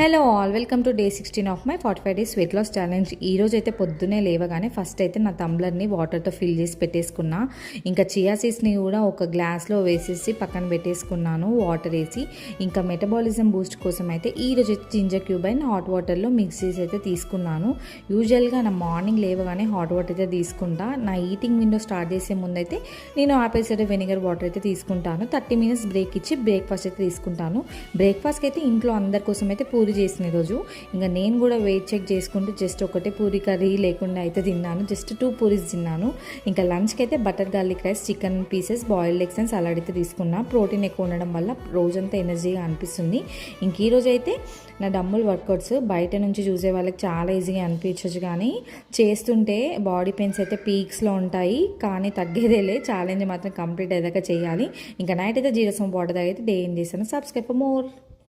Hello all welcome to day 16 of my 45 days weight loss challenge. ఈ రోజు అయితే పొద్దునే లేవగానే ఫస్ట్ అయితే నా టంబ్లర్ని వాటర్తో ఫిల్ చేసి పెట్టేసుకున్నా. ఇంకా చియా సీడ్స్ని కూడా ఒక గ్లాస్లో వేసేసి పక్కన పెట్టేసుకున్నాను వాటర్ వేసి. ఇంకా మెటబాలిజం బూస్ట్ కోసం అయితే ఈ రోజు అయితే జింజర్ క్యూబ్ అయిన హాట్ వాటర్లో మిక్స్ చేసి అయితే తీసుకున్నాను. యూజువల్గా నా మార్నింగ్ లేవగానే హాట్ వాటర్ అయితే తీసుకుంటా. నా ఈటింగ్ విండో స్టార్ట్ చేసే ముందు అయితే నేను ఆపిల్ సైడర్ వెనిగర్ వాటర్ అయితే తీసుకుంటాను. 30 మినిట్స్ బ్రేక్ ఇచ్చి బ్రేక్ఫాస్ట్ అయితే తీసుకుంటాను. బ్రేక్ఫాస్ట్కి అయితే ఇంట్లో అందరి కోసం అయితే పూరి చేసిన రోజు ఇంకా నేను కూడా వెయిట్ చెక్ చేసుకుంటూ జస్ట్ ఒకటే పూరి కర్రీ లేకుండా అయితే తిన్నాను. జస్ట్ 2 పూరీస్ తిన్నాను. ఇంకా లంచ్కి అయితే butter garlic rice, chicken pieces, boiled eggs and salad అయితే తీసుకున్నా. ప్రోటీన్ ఎక్కువ ఉండడం వల్ల రోజంతా ఎనర్జీగా అనిపిస్తుంది. ఇంక ఈరోజు అయితే నా డంబుల్ వర్కౌట్స్ బయట నుంచి చూసే వాళ్ళకి చాలా ఈజీగా అనిపించవచ్చు, కానీ చేస్తుంటే బాడీ పెయిన్స్ అయితే పీక్స్లో ఉంటాయి. కానీ తగ్గేదేలే, ఛాలెంజ్ మాత్రం కంప్లీట్ అయ్యాక చేయాలి. ఇంకా నైట్ అయితే జీరసం వాటర్ తాగైతే డే ఏం చేశాను. Subscribe for more.